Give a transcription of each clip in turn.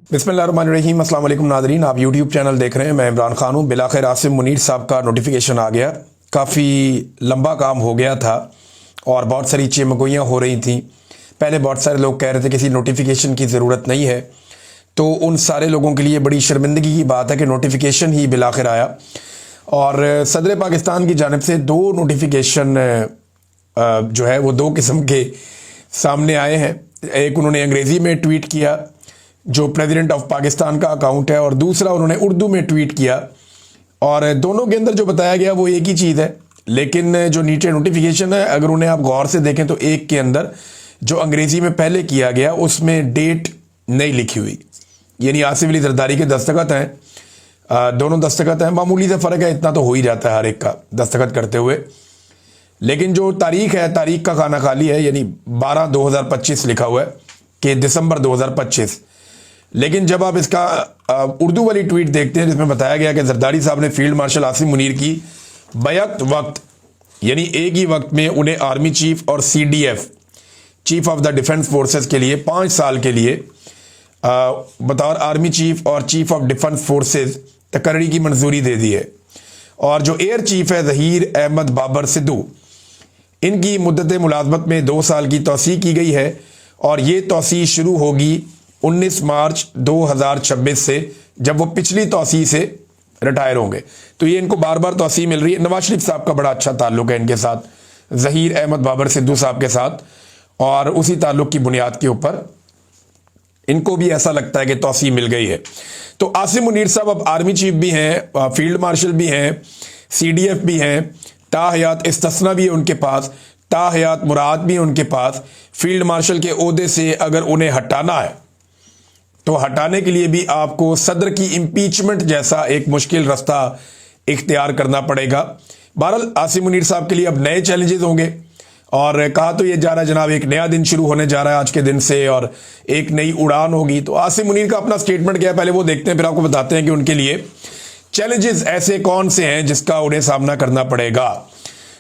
बिस्मिल्लाहिर्रहमानिर्रहीम। अस्सलाम वालेकुम नाज़रीन, आप यूट्यूब चैनल देख रहे हैं। मैं इमरान खान हूँ। बिलाखिर आसिम मुनीर साहब का नोटिफिकेशन आ गया। काफ़ी लंबा काम हो गया था और बहुत सारी चिमगोइयाँ हो रही थी। पहले बहुत सारे लोग कह रहे थे किसी नोटिफिकेशन की ज़रूरत नहीं है, तो उन सारे लोगों के लिए बड़ी शर्मिंदगी की बात है कि नोटिफिकेशन ही बिलाखिर आया। और सदर पाकिस्तान की जानिब से दो नोटिफिकेशन जो है वो दो किस्म के सामने आए हैं। एक उन्होंने अंग्रेज़ी में ट्वीट किया जो प्रेसिडेंट ऑफ पाकिस्तान का अकाउंट है, और दूसरा उन्होंने उर्दू में ट्वीट किया। और दोनों के अंदर जो बताया गया वो एक ही चीज़ है, लेकिन जो नीचे नोटिफिकेशन है अगर उन्हें आप गौर से देखें तो एक के अंदर जो अंग्रेज़ी में पहले किया गया उसमें डेट नहीं लिखी हुई, यानी आसिफ अली जरदारी के दस्तखत हैं। दोनों दस्तखत हैं, मामूली से फ़र्क है, इतना तो हो ही जाता है हर एक का दस्तखत करते हुए। लेकिन जो तारीख है, तारीख का खाना खाली है, यानी 12/2025 लिखा हुआ है कि दिसंबर 2025। लेकिन जब आप इसका उर्दू वाली ट्वीट देखते हैं जिसमें बताया गया कि जरदारी साहब ने फील्ड मार्शल आसिम मुनीर की बैक वक्त, यानी एक ही वक्त में उन्हें आर्मी चीफ और CDF chief of the defence forces के लिए 5 साल के लिए बतौर आर्मी चीफ और चीफ ऑफ डिफेंस फोर्सेस तकर्री की मंजूरी दे दी है। और जो एयर चीफ है ज़हीर अहमद बाबर सिद्धू, इनकी मुद्दत मुलाजमत में 2 साल की तौसी की गई है और ये तौसी शुरू होगी 19 मार्च 2026 से, जब वो पिछली तौसी से रिटायर होंगे। तो ये इनको बार बार तौसी मिल रही है। नवाज शरीफ साहब का बड़ा अच्छा ताल्लुक है इनके साथ, ज़हीर अहमद बाबर सिद्धू साहब के साथ, और उसी ताल्लुक की बुनियाद के ऊपर इनको भी ऐसा लगता है कि तौसी मिल गई है। तो आसिम मुनीर साहब अब आर्मी चीफ भी हैं, फील्ड मार्शल भी हैं, CDF भी हैं, ताहयात इस्तिस्ना भी है उनके पास, ताहयात मुराद भी है उनके पास। फील्ड मार्शल के ओहदे से अगर उन्हें हटाना है तो हटाने के लिए भी आपको सदर की इम्पीचमेंट जैसा एक मुश्किल रास्ता इख्तियार करना पड़ेगा। बहरहाल आसिम मुनीर साहब के लिए अब नए चैलेंजेस होंगे, और कहा तो ये जा रहा है जनाब, एक नया दिन शुरू होने जा रहा है आज के दिन से और एक नई उड़ान होगी। तो आसिम मुनीर का अपना स्टेटमेंट क्या है पहले वो देखते हैं, फिर आपको बताते हैं कि उनके लिए चैलेंजेस ऐसे कौन से हैं जिसका उन्हें सामना करना पड़ेगा।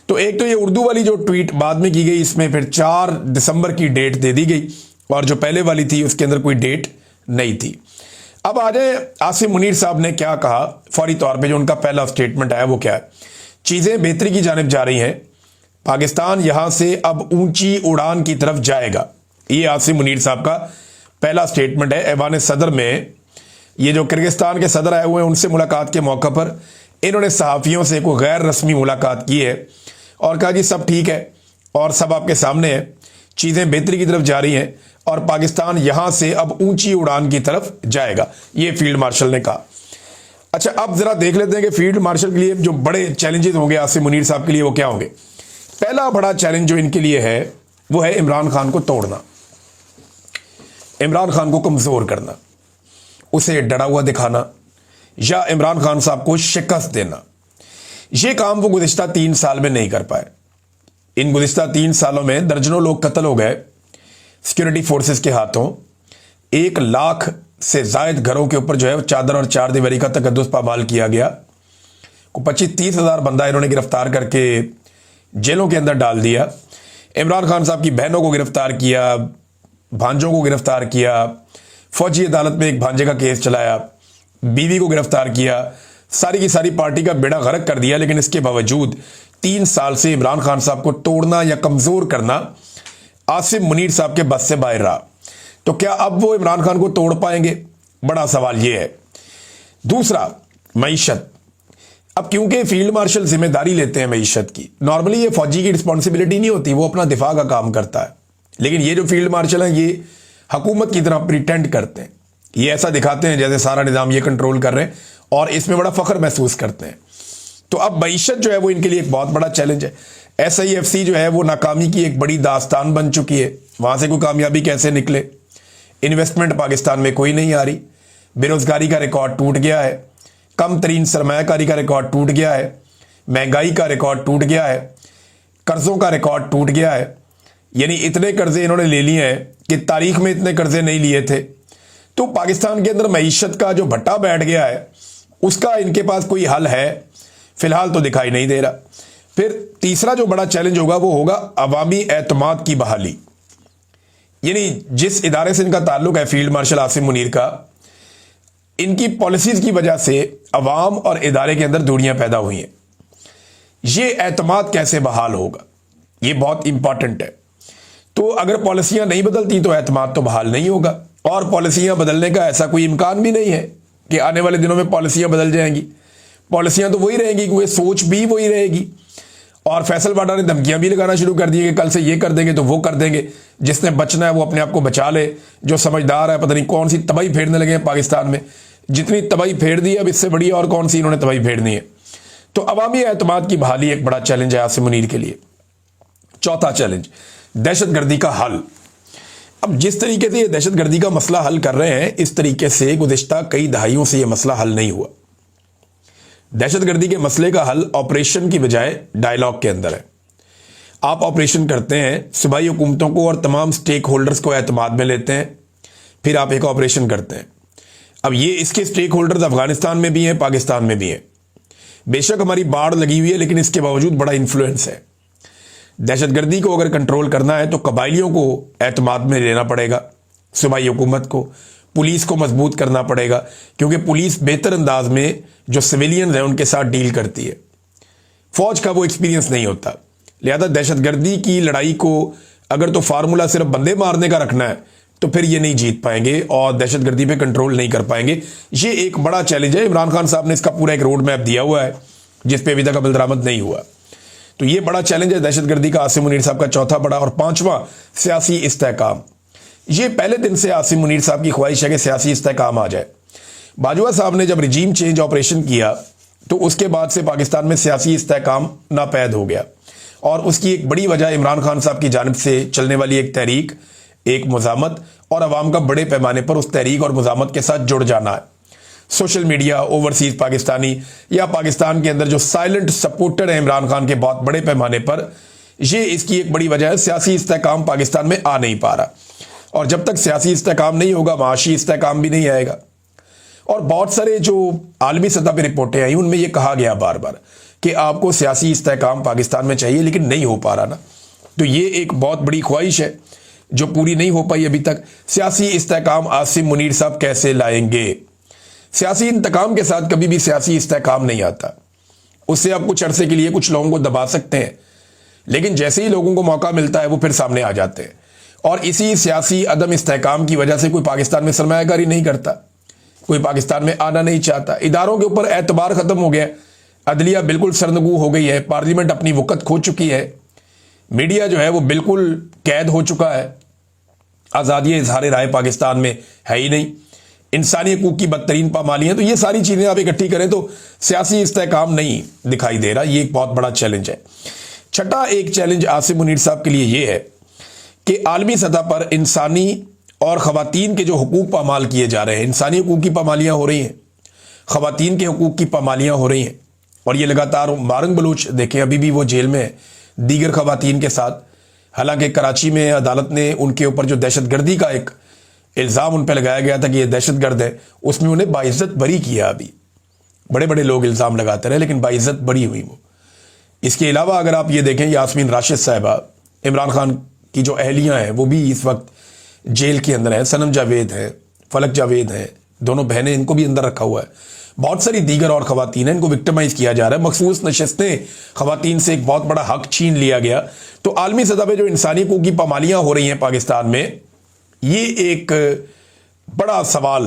तो एक तो ये उर्दू वाली जो ट्वीट बाद में की गई, इसमें फिर 4 दिसंबर की डेट दे दी गई, और जो पहले वाली थी उसके अंदर कोई डेट नहीं थी। अब आ जाए आसिम मुनीर साहब ने क्या कहा फौरी तौर पे, जो उनका पहला स्टेटमेंट आया वो क्या है। चीज़ें बेहतरी की जानिब जा रही हैं, पाकिस्तान यहां से अब ऊंची उड़ान की तरफ जाएगा। ये आसिम मुनीर साहब का पहला स्टेटमेंट है ऐवान सदर में। ये जो किर्गिस्तान के सदर आए हुए हैं उनसे मुलाकात के मौका पर इन्होंने सहाफ़ियों से कोई गैर रस्मी मुलाकात की है और कहा जी सब ठीक है और सब आपके सामने है, चीज़ें बेहतरी की तरफ जा रही हैं और पाकिस्तान यहां से अब ऊंची उड़ान की तरफ जाएगा, ये फील्ड मार्शल ने कहा। अच्छा, अब जरा देख लेते हैं कि फील्ड मार्शल के लिए जो बड़े चैलेंजेस होंगे आसिम मुनीर साहब के लिए वो क्या होंगे। पहला बड़ा चैलेंज जो इनके लिए है वो है इमरान खान को तोड़ना, इमरान खान को कमजोर करना, उसे डरा हुआ दिखाना या इमरान खान साहब को शिकस्त देना। यह काम वो गुज़िश्ता 3 साल में नहीं कर पाए। इन गुज़िश्ता 3 सालों में दर्जनों लोग कत्ल हो गए सिक्योरिटी फोर्सेस के हाथों। 1 लाख से जायद घरों के ऊपर जो है चादर और चार दीवारी का तकद्दुस पामाल किया गया। को 25-30 हज़ार बंदा इन्होंने गिरफ्तार करके जेलों के अंदर डाल दिया। इमरान खान साहब की बहनों को गिरफ्तार किया, भांजों को गिरफ्तार किया, फौजी अदालत में एक भांजे का केस चलाया, बीवी को गिरफ्तार किया, सारी की सारी पार्टी का बेड़ा गर्क कर दिया। लेकिन इसके बावजूद 3 साल से इमरान खान साहब को तोड़ना या कमजोर करना आसिम मुनीर साहब के बस से बाहर रहा। तो क्या अब वो इमरान खान को तोड़ पाएंगे, बड़ा सवाल ये है। दूसरा, मईशत। अब क्योंकि फील्ड मार्शल जिम्मेदारी लेते हैं मईशत की, नॉर्मली ये फौजी की रिस्पॉन्सिबिलिटी नहीं होती, वो अपना दिफा का काम करता है। लेकिन ये जो फील्ड मार्शल हैं ये हुकूमत की तरह प्रिटेंड करते हैं, ये ऐसा दिखाते हैं जैसे सारा निज़ाम ये कंट्रोल कर रहे हैं और इसमें बड़ा फख्र महसूस करते हैं। तो अब मईशत जो है वो इनके लिए एक बहुत बड़ा चैलेंज है। SIFC जो है वो नाकामी की एक बड़ी दास्तान बन चुकी है, वहां से कोई कामयाबी कैसे निकले। इन्वेस्टमेंट पाकिस्तान में कोई नहीं आ रही, बेरोजगारी का रिकॉर्ड टूट गया है, कम तरीन सरमायाकारी का रिकॉर्ड टूट गया है, महंगाई का रिकॉर्ड टूट गया है, कर्जों का रिकॉर्ड टूट गया है। यानी इतने कर्जे इन्होंने ले लिए हैं कि तारीख में इतने कर्जे नहीं लिए थे। तो पाकिस्तान के अंदर मईशत का जो भट्टा बैठ गया है उसका इनके पास कोई हल है फिलहाल तो दिखाई नहीं दे रहा। फिर तीसरा जो बड़ा चैलेंज होगा वो होगा अवामी एतमाद की बहाली। यानी जिस इदारे से इनका ताल्लुक है फील्ड मार्शल आसिम मुनीर का, इनकी पॉलिसीज की वजह से अवाम और इदारे के अंदर दूरियां पैदा हुई हैं। ये एतमाद कैसे बहाल होगा, ये बहुत इंपॉर्टेंट है। तो अगर पॉलिसियां नहीं बदलती तो एतमाद तो बहाल नहीं होगा, और पॉलिसियां बदलने का ऐसा कोई इम्कान भी नहीं है कि आने वाले दिनों में पॉलिसियां बदल जाएंगी। पॉलिसियां तो वही रहेंगी, क्योंकि सोच भी वही रहेगी। और फैसल वाडा ने धमकियां भी लगाना शुरू कर दी कि कल से ये कर देंगे तो वो कर देंगे, जिसने बचना है वो अपने आप को बचा ले, जो समझदार है। पता नहीं कौन सी तबाही फेरने लगे हैं पाकिस्तान में, जितनी तबाही फेर दी है अब इससे बड़ी और कौन सी इन्होंने तबाही फेरनी है। तो अवामी एतमाद की बहाली एक बड़ा चैलेंज है आसिम मुनीर के लिए। चौथा चैलेंज, दहशतगर्दी का हल। अब जिस तरीके से ये दहशतगर्दी का मसला हल कर रहे हैं, इस तरीके से गुज़िश्ता कई दहाइयों से ये मसला हल नहीं हुआ। दहशतगर्दी के मसले का हल ऑपरेशन की बजाय डायलॉग के अंदर है। आप ऑपरेशन करते हैं, सूबाई हुकूमतों को और तमाम स्टेक होल्डर्स को एतमाद में लेते हैं, फिर आप एक ऑपरेशन करते हैं। अब ये इसके स्टेक होल्डर्स अफगानिस्तान में भी हैं, पाकिस्तान में भी हैं। बेशक हमारी बाढ़ लगी हुई है, लेकिन इसके बावजूद बड़ा इन्फ्लुएंस है। दहशतगर्दी को अगर कंट्रोल करना है तो कबाइलियों को एतमाद में लेना पड़ेगा, सूबाई हुकूमत को, पुलिस को मजबूत करना पड़ेगा, क्योंकि पुलिस बेहतर अंदाज में जो सिविलियन है उनके साथ डील करती है। फौज का वो एक्सपीरियंस नहीं होता। लिहाजा दहशतगर्दी की लड़ाई को अगर तो फार्मूला सिर्फ बंदे मारने का रखना है तो फिर ये नहीं जीत पाएंगे और दहशतगर्दी पे कंट्रोल नहीं कर पाएंगे। ये एक बड़ा चैलेंज है। इमरान खान साहब ने इसका पूरा एक रोड मैप दिया हुआ है जिस पे अभी तक अमल दरामद नहीं हुआ। तो ये बड़ा चैलेंज है दहशतगर्दी का, आसिम मुनीर साहब का चौथा बड़ा। और पांचवा, सियासी इस्तेहकाम। ये पहले दिन से आसिम मुनीर साहब की ख्वाहिश है कि सियासी इस्तेहकाम आ जाए। बाजवा साहब ने जब रिजीम चेंज ऑपरेशन किया तो उसके बाद से पाकिस्तान में सियासी इस्तेहकाम नापैद हो गया, और उसकी एक बड़ी वजह इमरान खान साहब की जानिब से चलने वाली एक तहरीक, एक मुजामत, और अवाम का बड़े पैमाने पर उस तहरीक और मुजामत के साथ जुड़ जाना है। सोशल मीडिया, ओवरसीज पाकिस्तानी या पाकिस्तान के अंदर जो साइलेंट सपोर्टर है इमरान खान के बहुत बड़े पैमाने पर, ये इसकी एक बड़ी वजह है। सियासी इस्तेहकाम पाकिस्तान में आ नहीं पा रहा, और जब तक सियासी इस्तेहकाम नहीं होगा माशी इस्तेहकाम भी नहीं आएगा। और बहुत सारे जो आलमी सतह पर रिपोर्टें आई उनमें यह कहा गया बार बार कि आपको सियासी इस्तेहकाम पाकिस्तान में चाहिए, लेकिन नहीं हो पा रहा ना। तो ये एक बहुत बड़ी ख्वाहिश है जो पूरी नहीं हो पाई अभी तक। सियासी इस्तेहकाम आसिम मुनीर साहब कैसे लाएंगे? सियासी इंतकाम के साथ कभी भी सियासी इस्तेहकाम नहीं आता। उससे आप कुछ अरसे के लिए कुछ लोगों को दबा सकते हैं, लेकिन जैसे ही लोगों को मौका मिलता है वो फिर सामने आ जाते हैं। और इसी सियासी अदम इस्तेहकाम की वजह से कोई पाकिस्तान में सरमायाकारी नहीं करता, कोई पाकिस्तान में आना नहीं चाहता। इदारों के ऊपर एतबार खत्म हो गया, अदलिया बिल्कुल सरनगू हो गई है, पार्लियामेंट अपनी वक़्त खो चुकी है, मीडिया जो है वो बिल्कुल कैद हो चुका है, आज़ादी इजहार राय पाकिस्तान में है ही नहीं, इंसानी हकूक़ की बदतरीन पामालियाँ। तो ये सारी चीज़ें आप इकट्ठी करें तो सियासी इस्तेहकाम नहीं दिखाई दे रहा। ये एक बहुत बड़ा चैलेंज है। छठा एक चैलेंज आसिम मुनीर साहब के लिए ये है कि आलमी सतह पर इंसानी और ख़वातीन के जो हकूक़ पामाल किए जा रहे हैं, इंसानी हकूक़ की पामालियाँ हो रही हैं, ख़वातीन के हकूक़ की पामालियाँ हो रही हैं, और ये लगातार। मारंग बलूच देखें, अभी भी वो जेल में है दीगर ख़वातीन के साथ। हालांकि कराची में अदालत ने उनके ऊपर जो दहशतगर्दी का एक इल्ज़ाम उन पर लगाया गया था कि ये दहशतगर्द है, उसमें उन्हें बाइज्जत बरी किया। अभी बड़े बड़े लोग इल्ज़ाम लगाते रहे, लेकिन बाइज्जत बरी हुई वो। इसके अलावा अगर आप ये देखें, यास्मीन राशिद साहिबा, इमरान खान की जो अहलियाँ हैं वो भी इस वक्त जेल के अंदर हैं। सनम जावेद हैं, फलक जावेद हैं, दोनों बहनें, इनको भी अंदर रखा हुआ है। बहुत सारी दीगर और ख़वातीन हैं, इनको विक्टिमाइज किया जा रहा है। मखसूस नशस्तें ख़वातीन से एक बहुत बड़ा हक छीन लिया गया। तो आलमी सतह पर जो इंसानी हकूक़ की पामालियाँ हो रही हैं पाकिस्तान में, ये एक बड़ा सवाल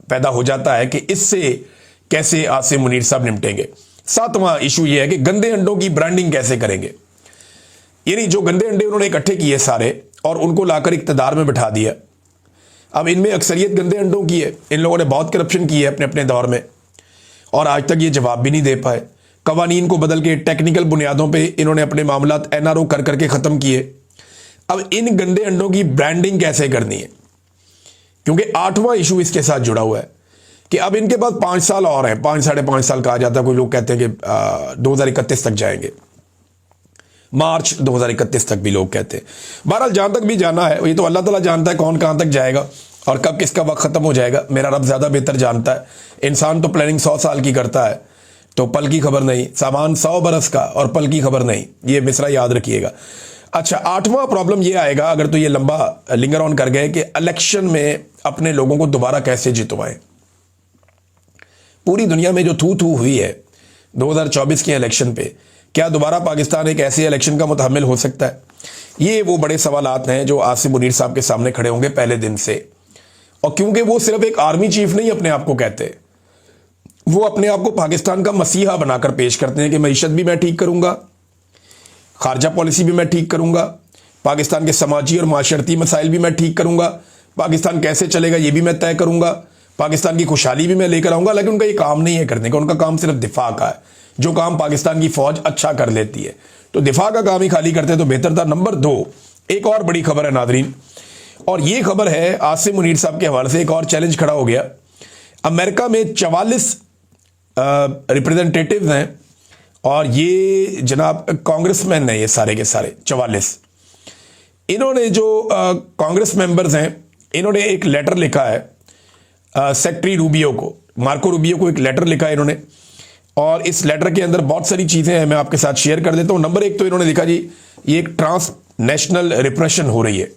पैदा हो जाता है कि इससे कैसे आसिम मुनीर साहब निपटेंगे। सातवां इशू ये है कि गंदे अंडों की ब्रांडिंग कैसे करेंगे। यानी जो गंदे अंडे उन्होंने इकट्ठे किए सारे और उनको लाकर इक़्तिदार में बिठा दिया। अब इनमें अक्सरियत गंदे अंडों की है। इन लोगों ने बहुत करप्शन की है अपने अपने दौर में, और आज तक ये जवाब भी नहीं दे पाए। कवानीन को बदल के टेक्निकल बुनियादों पे इन्होंने अपने मामलात NRO कर करके ख़त्म किए। अब इन गंदे अंडों की ब्रांडिंग कैसे करनी है, क्योंकि आठवां इशू इसके साथ जुड़ा हुआ है कि अब इनके पास 5 साल और हैं। 5 साढ़े 5 साल कहा जाता है, कोई लोग कहते हैं कि 2031 तक जाएंगे, मार्च 2031 तक भी लोग कहते हैं। बहरहाल जहां तक भी जाना है, ये तो अल्लाह ताला जानता है कौन कहां तक जाएगा और कब किसका वक्त ख़त्म हो जाएगा। मेरा रब ज़्यादा बेहतर जानता है। इंसान तो प्लानिंग 100 साल की करता है, तो पल की खबर नहीं। सामान 100 बरस का और पल की खबर नहीं, ये मिसरा याद रखिएगा। अच्छा, आठवां प्रॉब्लम ये आएगा, अगर तो ये लंबा लिंगर ऑन कर गए, कि इलेक्शन में अपने लोगों को दोबारा कैसे जितवाएं। पूरी दुनिया में जो थू थू हुई है 2024 के इलेक्शन पे, क्या दोबारा पाकिस्तान एक ऐसे इलेक्शन का मुतहम्मिल हो सकता है? ये वो बड़े सवालात हैं जो आसिम मुनीर साहब के सामने खड़े होंगे पहले दिन से। और क्योंकि वो सिर्फ एक आर्मी चीफ नहीं अपने आप को कहते, वो अपने आप को पाकिस्तान का मसीहा बनाकर पेश करते हैं कि मईशत भी मैं ठीक करूंगा, खारजा पॉलिसी भी मैं ठीक करूंगा, पाकिस्तान के समाजी और माशरती मसाइल भी मैं ठीक करूंगा, पाकिस्तान कैसे चलेगा ये भी मैं तय करूंगा, पाकिस्तान की खुशहाली भी मैं लेकर आऊंगा। लेकिन उनका ये काम नहीं है करने का, उनका काम सिर्फ दिफा का है, जो काम पाकिस्तान की फौज अच्छा कर लेती है। तो दिफा का काम ही खाली करते तो बेहतर था। नंबर 2, एक और बड़ी खबर है नादरीन, और ये खबर है आसिम मुनीर साहब के हवाले से। एक और चैलेंज खड़ा हो गया। अमेरिका में 44 रिप्रेजेंटेटिव हैं, और ये जनाब कांग्रेसमैन हैं, ये सारे के सारे 44। इन्होंने जो कांग्रेस मेंबर्स हैं, इन्होंने एक लेटर लिखा है सेक्रेटरी रूबियो को, मार्को रूबियो को एक लेटर लिखा है इन्होंने। और इस लेटर के अंदर बहुत सारी चीज़ें हैं, मैं आपके साथ शेयर कर देता हूं। नंबर 1 तो इन्होंने लिखा जी, ये एक ट्रांस नेशनल रिप्रेशन हो रही है,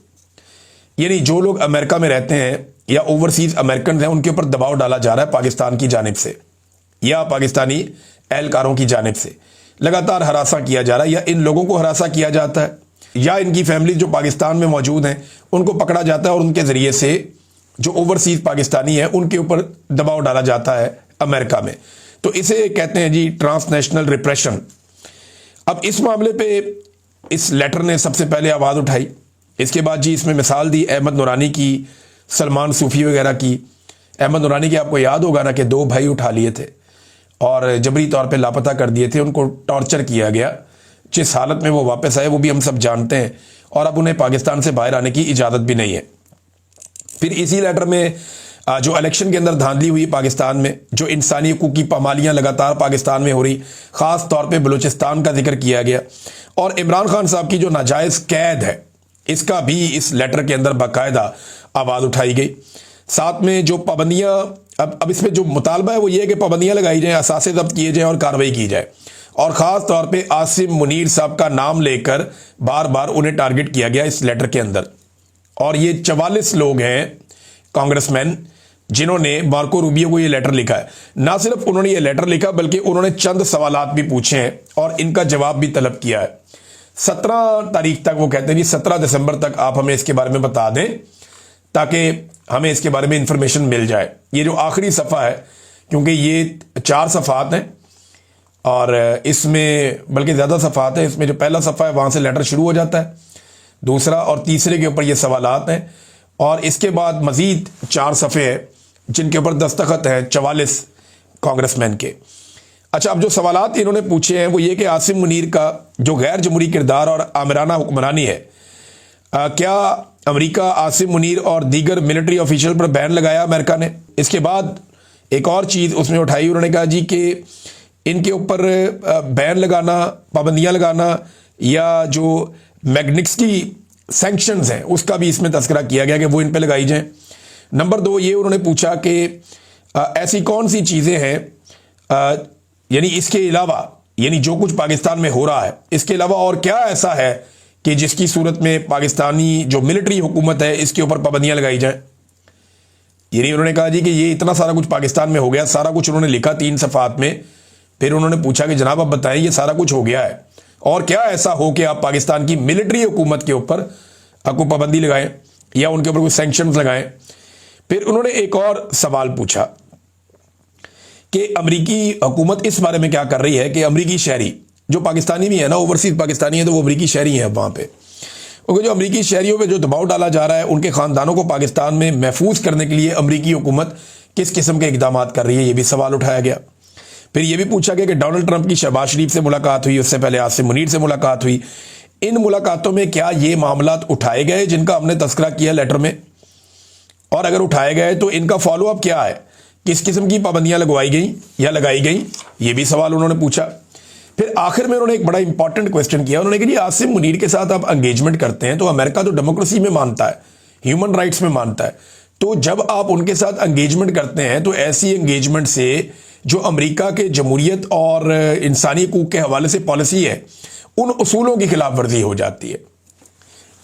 यानी जो लोग अमेरिका में रहते हैं या ओवरसीज अमेरिकन हैं, उनके ऊपर दबाव डाला जा रहा है पाकिस्तान की जानिब से या पाकिस्तानी एहलकारों की जानिब से। लगातार हरासा किया जा रहा है, या इन लोगों को हरासा किया जाता है, या इनकी फैमिली जो पाकिस्तान में मौजूद हैं उनको पकड़ा जाता है, और उनके ज़रिए से जो ओवरसीज पाकिस्तानी है उनके ऊपर दबाव डाला जाता है अमेरिका में। तो इसे कहते हैं जी ट्रांसनेशनल रिप्रेशन। अब इस मामले पे इस लेटर ने सबसे पहले आवाज़ उठाई। इसके बाद जी इसमें मिसाल दी अहमद नूरानी की, सलमान सूफी वगैरह की। अहमद नूरानी के आपको याद होगा ना कि 2 भाई उठा लिए थे और जबरी तौर पे लापता कर दिए थे, उनको टॉर्चर किया गया। जिस हालत में वो वापस आए वो भी हम सब जानते हैं, और अब उन्हें पाकिस्तान से बाहर आने की इजाज़त भी नहीं है। फिर इसी लेटर में जो इलेक्शन के अंदर धांधली हुई पाकिस्तान में, जो इंसानी हकूक़ की पामालियाँ लगातार पाकिस्तान में हो रही, ख़ास तौर पे बलूचिस्तान का जिक्र किया गया, और इमरान खान साहब की जो नाजायज़ कैद है इसका भी इस लेटर के अंदर बाकायदा आवाज़ उठाई गई। साथ में जो पाबंदियाँ, अब इसमें जो मुतालबा है वो ये है कि पाबंदियाँ लगाई जाएँ, असासे जब्त किए जाएँ और कार्रवाई की जाए। और ख़ास तौर पे आसिम मुनीर साहब का नाम लेकर बार बार उन्हें टारगेट किया गया इस लेटर के अंदर। और ये 44 लोग हैं कांग्रेसमैन जिन्होंने मार्को रूबियो को ये लेटर लिखा है। ना सिर्फ उन्होंने ये लेटर लिखा बल्कि उन्होंने चंद सवालात भी पूछे हैं और इनका जवाब भी तलब किया है। 17 तारीख तक वो कहते हैं जी 17 दिसंबर तक आप हमें इसके बारे में बता दें ताकि हमें इसके बारे में इंफॉर्मेशन मिल जाए। ये जो आखिरी सफ़ा है, क्योंकि ये 4 सफ़ात हैं और इसमें बल्कि ज़्यादा सफ़ात हैं, इसमें जो पहला सफ़ा है वहाँ से लेटर शुरू हो जाता है, दूसरा और तीसरे के ऊपर ये सवालात हैं, और इसके बाद मज़ीद 4 सफ़े हैं जिनके ऊपर दस्तखत हैं 44 कांग्रेसमैन के। अच्छा, अब जो सवालात इन्होंने पूछे हैं वो ये कि आसिम मुनीर का जो गैर जमहूरी किरदार और आमिराना हुक्मरानी है, क्या अमेरिका आसिम मुनीर और दीगर मिलिट्री ऑफिशियल पर बैन लगाया अमेरिका ने? इसके बाद एक और चीज़ उसमें उठाई, उन्होंने कहा जी कि इनके ऊपर बैन लगाना, पाबंदियाँ लगाना या जो मैग्निट्स्की सैंक्शंस हैं उसका भी इसमें तस्करा किया गया कि वो इन पे लगाई जाएं। नंबर 2 ये उन्होंने पूछा कि ऐसी कौन सी चीज़ें हैं, यानी इसके अलावा, यानी जो कुछ पाकिस्तान में हो रहा है इसके अलावा और क्या ऐसा है कि जिसकी सूरत में पाकिस्तानी जो मिलिट्री हुकूमत है इसके ऊपर पाबंदियाँ लगाई जाएं। यानी उन्होंने कहा जी कि ये इतना सारा कुछ पाकिस्तान में हो गया, सारा कुछ उन्होंने लिखा 3 सफ़ात में। फिर उन्होंने पूछा कि जनाब आप बताएं ये सारा कुछ हो गया है और क्या ऐसा हो कि आप पाकिस्तान की मिलिट्री हुकूमत के ऊपर आपको पाबंदी लगाएं या उनके ऊपर कोई सैंक्शंस लगाएं। फिर उन्होंने एक और सवाल पूछा कि अमरीकी हुकूमत इस बारे में क्या कर रही है कि अमरीकी शहरी जो पाकिस्तानी भी है ना, ओवरसीज पाकिस्तानी है तो वो अमरीकी शहरी हैं वहाँ पे, क्योंकि जो अमरीकी शहरियों पे जो दबाव डाला जा रहा है उनके ख़ानदानों को पाकिस्तान में महफूज करने के लिए अमरीकी हुकूमत किस किस्म के इकदाम कर रही है, ये भी सवाल उठाया गया। फिर ये भी पूछा गया कि डोनाल्ड ट्रंप की शहबाज शरीफ से मुलाकात हुई, उससे पहले आसिम मुनीर से मुलाकात हुई, इन मुलाकातों में क्या ये मामलात उठाए गए जिनका हमने तस्करा किया लेटर में, और अगर उठाए गए तो इनका फॉलोअप क्या है, किस किस्म की पाबंदियां लगवाई गई या लगाई गई, ये भी सवाल उन्होंने पूछा। फिर आखिर में उन्होंने एक बड़ा इंपॉर्टेंट क्वेश्चन किया, उन्होंने कहा आसिम मुनीर के साथ आप एंगेजमेंट करते हैं तो अमेरिका तो डेमोक्रेसी में मानता है, ह्यूमन राइट्स में मानता है, तो जब आप उनके साथ एंगेजमेंट करते हैं तो ऐसी एंगेजमेंट से जो अमेरिका के जमहूरियत और इंसानी हकूक़ के हवाले से पॉलिसी है उन उसूलों की खिलाफ वर्जी हो जाती है,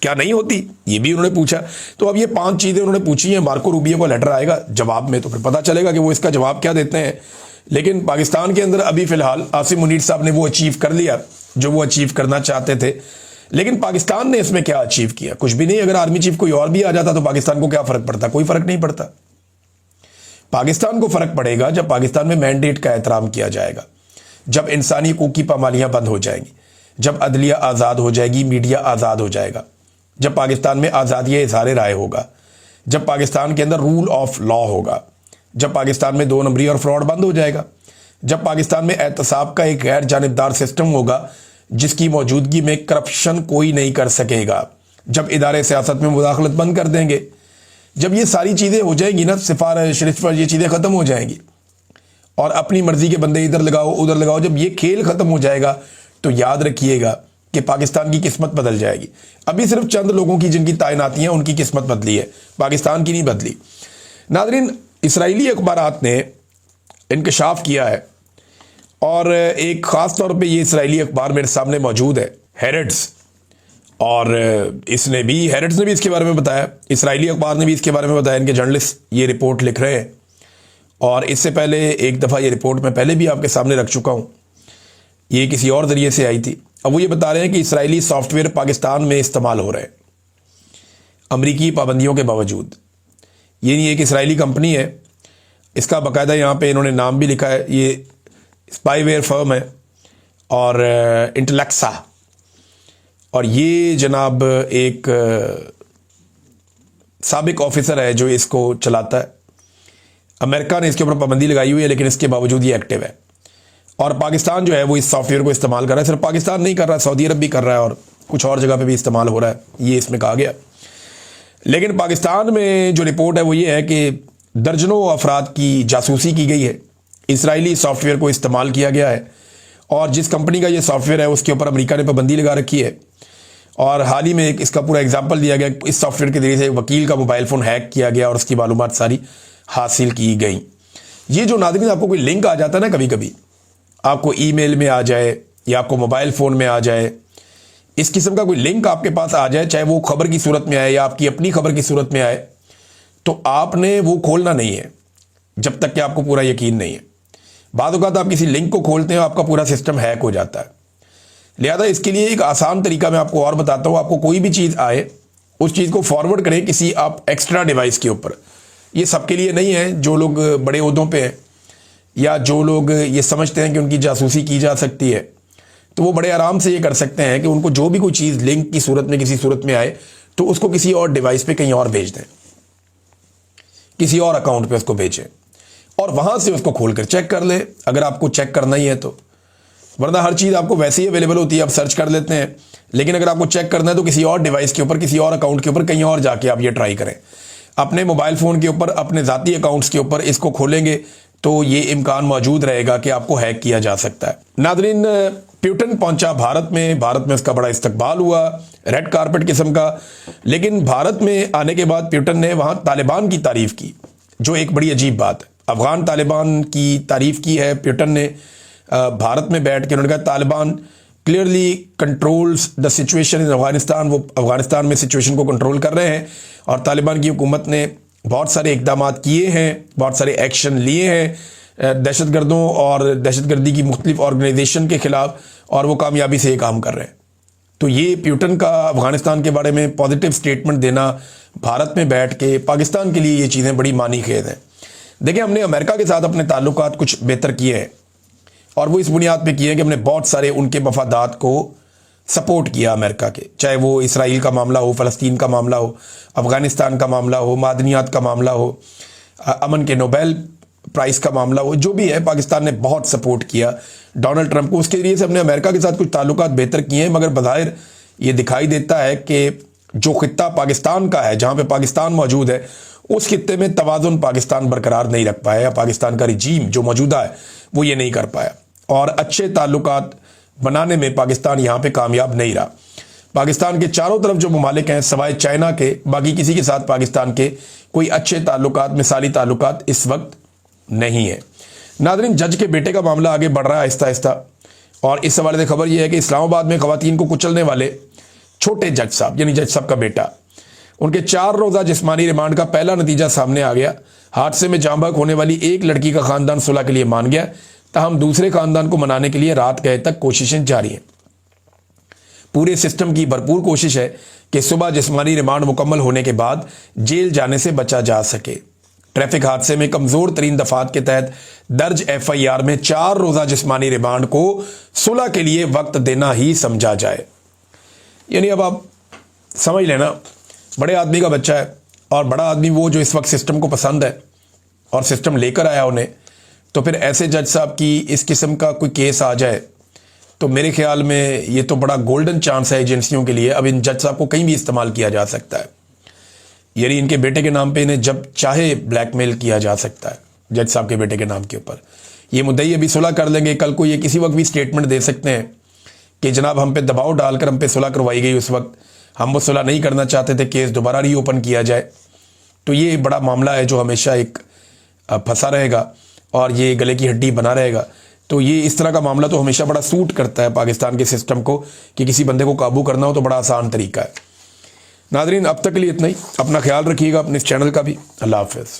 क्या नहीं होती, ये भी उन्होंने पूछा। तो अब ये 5 चीज़ें उन्होंने पूछी हैं। मार्को रूबियो का लेटर आएगा जवाब में, तो फिर पता चलेगा कि वो इसका जवाब क्या देते हैं। लेकिन पाकिस्तान के अंदर अभी फिलहाल आसिम मुनीर साहब ने वो अचीव कर लिया जो वो अचीव करना चाहते थे। लेकिन पाकिस्तान ने इसमें क्या अचीव किया? कुछ भी नहीं। अगर आर्मी चीफ कोई और भी आ जाता तो पाकिस्तान को क्या फर्क पड़ता? कोई फर्क नहीं पड़ता। पाकिस्तान को फर्क पड़ेगा जब पाकिस्तान में मैंडेट का एहतराम किया जाएगा, जब इंसानी हकूक की पामालियां बंद हो जाएंगी, जब अदलिया आज़ाद हो जाएगी, मीडिया आज़ाद हो जाएगा, जब पाकिस्तान में आज़ादी इज़हार राय होगा, जब पाकिस्तान के अंदर रूल ऑफ लॉ होगा, जब पाकिस्तान में 2 नंबरी और फ्रॉड बंद हो जाएगा, जब पाकिस्तान में एहतसाब का एक गैर जानिबदार सिस्टम होगा जिसकी मौजूदगी में करप्शन कोई नहीं कर सकेगा, जब इदारे सियासत में मुदाखलत बंद कर देंगे, जब ये सारी चीज़ें हो जाएंगी ना, सिफारिश पर ये चीज़ें ख़त्म हो जाएंगी और अपनी मर्जी के बंदे इधर लगाओ उधर लगाओ, जब ये खेल ख़त्म हो जाएगा तो याद रखिएगा कि पाकिस्तान की किस्मत बदल जाएगी। अभी सिर्फ चंद लोगों की जिनकी तैनाती है उनकी किस्मत बदली है, पाकिस्तान की नहीं बदली। नाज़रीन, इस्राएली अखबारात ने इंकशाफ किया है और एक ख़ास तौर पे ये इस्राएली अखबार मेरे सामने मौजूद है, हेरेट्स, और हेरेट्स ने भी इसके बारे में बताया, इस्राएली अखबार ने भी इसके बारे में बताया। इनके जर्नलिस्ट ये रिपोर्ट लिख रहे हैं और इससे पहले एक दफ़ा ये रिपोर्ट मैं पहले भी आपके सामने रख चुका हूँ, ये किसी और ज़रिए से आई थी। अब वो ये बता रहे हैं कि इस्राएली सॉफ्टवेयर पाकिस्तान में इस्तेमाल हो रहे हैं अमरीकी पाबंदियों के बावजूद। ये नहीं, एक इस्राएली कंपनी है, इसका बाकायदा यहाँ पे इन्होंने नाम भी लिखा है, ये स्पाईवेयर फर्म है और इंटेलेक्सा, और ये जनाब एक साबिक ऑफिसर है जो इसको चलाता है। अमेरिका ने इसके ऊपर पाबंदी लगाई हुई है लेकिन इसके बावजूद ये एक्टिव है और पाकिस्तान जो है वो इस सॉफ्टवेयर को इस्तेमाल कर रहा है। सिर्फ पाकिस्तान नहीं कर रहा, सऊदी अरब भी कर रहा है और कुछ और जगह पे भी इस्तेमाल हो रहा है, ये इसमें कहा गया। लेकिन पाकिस्तान में जो रिपोर्ट है वो ये है कि दर्जनों अफराद की जासूसी की गई है, इसराइली सॉफ्टवेयर को इस्तेमाल किया गया है और जिस कंपनी का ये सॉफ्टवेयर है उसके ऊपर अमेरिका ने पाबंदी लगा रखी है। और हाल ही में एक इसका पूरा एग्जाम्पल दिया गया, इस सॉफ्टवेयर के जरिए से वकील का मोबाइल फ़ोन हैक किया गया और उसकी मालूमात सारी हासिल की गई। ये जो नाज़रीन आपको कोई लिंक आ जाता है ना, कभी कभी आपको ईमेल में आ जाए या आपको मोबाइल फ़ोन में आ जाए, इस किस्म का कोई लिंक आपके पास आ जाए, चाहे वो खबर की सूरत में आए या आपकी अपनी खबर की सूरत में आए, तो आपने वो खोलना नहीं है जब तक कि आपको पूरा यकीन नहीं है। बाद औक़ात आप किसी लिंक को खोलते हैं आपका पूरा सिस्टम हैक हो जाता है। लिहाजा इसके लिए एक आसान तरीका मैं आपको और बताता हूँ। आपको कोई भी चीज़ आए उस चीज़ को फॉरवर्ड करें किसी आप एक्स्ट्रा डिवाइस के ऊपर। ये सबके लिए नहीं है, जो लोग बड़े ओहदों पे हैं या जो लोग ये समझते हैं कि उनकी जासूसी की जा सकती है, तो वो बड़े आराम से ये कर सकते हैं कि उनको जो भी कोई चीज़ लिंक की सूरत में किसी सूरत में आए तो उसको किसी और डिवाइस पे कहीं और भेज दें, किसी और अकाउंट पे उसको भेजें और वहाँ से उसको खोल कर चेक कर ले अगर आपको चेक करना ही है तो। वरना हर चीज़ आपको वैसे ही अवेलेबल होती है, आप सर्च कर लेते हैं, लेकिन अगर आपको चेक करना है तो किसी और डिवाइस के ऊपर, किसी और अकाउंट के ऊपर कहीं और जाके आप ये ट्राई करें। अपने मोबाइल फ़ोन के ऊपर, अपने ज़ाती अकाउंट्स के ऊपर इसको खोलेंगे तो ये इम्कान मौजूद रहेगा कि आपको हैक किया जा सकता है। नाज़रीन, प्यूटन पहुंचा भारत में उसका बड़ा इस्तकबाल हुआ, रेड कारपेट किस्म का। लेकिन भारत में आने के बाद प्यूटन ने वहाँ तालिबान की तारीफ़ की, जो एक बड़ी अजीब बात है। अफ़गान तालिबान की तारीफ़ की है प्यूटन ने भारत में बैठ के। उन्होंने कहा Taliban clearly controls the situation in Afghanistan, वो अफ़गानिस्तान में सिचुएशन को कंट्रोल कर रहे हैं और तालिबान की हुकूमत ने बहुत सारे इक़दाम किए हैं, बहुत सारे एक्शन लिए हैं दहशतगर्दों और दहशतगर्दी की मुख्तलिफ ऑर्गेनाइजेशन के ख़िलाफ़, और वो कामयाबी से ये काम कर रहे हैं। तो ये प्यूटन का अफ़गानिस्तान के बारे में पॉजिटिव स्टेटमेंट देना भारत में बैठ के पाकिस्तान के लिए ये चीज़ें बड़ी मानी खेद हैं। देखिए, हमने अमेरिका के साथ अपने ताल्लुकात कुछ बेहतर किए हैं और वो इस बुनियाद पे किए हैं कि हमने बहुत सारे उनके मफादात को सपोर्ट किया अमेरिका के, चाहे वो इसराइल का मामला हो, फ़लस्तीन का मामला हो, अफ़गानिस्तान का मामला हो, मादनियात का मामला हो, अमन के नोबेल प्राइज़ का मामला हो, जो भी है पाकिस्तान ने बहुत सपोर्ट किया डोनाल्ड ट्रंप को। उसके जरिए से हमने अमेरिका के साथ कुछ ताल्लुकात बेहतर किए हैं, मगर बज़ाहिर ये दिखाई देता है कि जो खित्ता पाकिस्तान का है, जहाँ पे पाकिस्तान मौजूद है, उस खित्ते में तवाज़ुन पाकिस्तान बरकरार नहीं रख पाया, या पाकिस्तान का रिजीम जो मौजूदा है वो ये नहीं कर पाया और अच्छे ताल्लुकात बनाने में पाकिस्तान यहाँ पे कामयाब नहीं रहा। पाकिस्तान के चारों तरफ जो ममालिक हैं सवाए चाइना के, बाकी किसी के साथ पाकिस्तान के कोई अच्छे ताल्लुकात, मिसाली ताल्लुकात इस वक्त नहीं है। नाज़रीन, जज के बेटे का मामला आगे बढ़ रहा है आहिस्ता आहिस्ता, और इस हवाले से खबर यह है कि इस्लामाबाद में ख़वातीन को कुचलने वाले छोटे जज साहब, यानी जज साहब का बेटा, उनके 4 रोज़ा जिस्मानी रिमांड का पहला नतीजा सामने आ गया। हादसे में जाँ बहक होने वाली एक लड़की का खानदान सुलह के लिए मान गया, ताहम दूसरे खानदान को मनाने के लिए रात गए तक कोशिशें जारी हैं। पूरे सिस्टम की भरपूर कोशिश है कि सुबह जिस्मानी रिमांड मुकम्मल होने के बाद जेल जाने से बचा जा सके। ट्रैफिक हादसे में कमजोर तरीन दफात के तहत दर्ज FIR में 4 रोजा जिस्मानी रिमांड को सुलह के लिए वक्त देना ही समझा जाए। यानी अब आप समझ लेना, बड़े आदमी का बच्चा है और बड़ा आदमी वो जो इस वक्त सिस्टम को पसंद है और सिस्टम लेकर आया उन्हें, तो फिर ऐसे जज साहब की इस किस्म का कोई केस आ जाए तो मेरे ख्याल में ये तो बड़ा गोल्डन चांस है एजेंसियों के लिए। अब इन जज साहब को कहीं भी इस्तेमाल किया जा सकता है, यानी इनके बेटे के नाम पे इन्हें जब चाहे ब्लैकमेल किया जा सकता है जज साहब के बेटे के नाम के ऊपर। ये मुद्दई अभी सुलह कर लेंगे, कल को ये किसी वक्त भी स्टेटमेंट दे सकते हैं कि जनाब हम पे दबाव डालकर हम पे सुलह करवाई गई, उस वक्त हम वो सुलह नहीं करना चाहते थे, केस दोबारा रीओपन किया जाए। तो ये बड़ा मामला है जो हमेशा एक फंसा रहेगा और ये गले की हड्डी बना रहेगा। तो ये इस तरह का मामला तो हमेशा बड़ा सूट करता है पाकिस्तान के सिस्टम को कि किसी बंदे को काबू करना हो तो बड़ा आसान तरीका है। नादरीन, अब तक के लिए इतना ही। अपना ख्याल रखिएगा, अपने इस चैनल का भी। अल्लाह हाफ़िज़।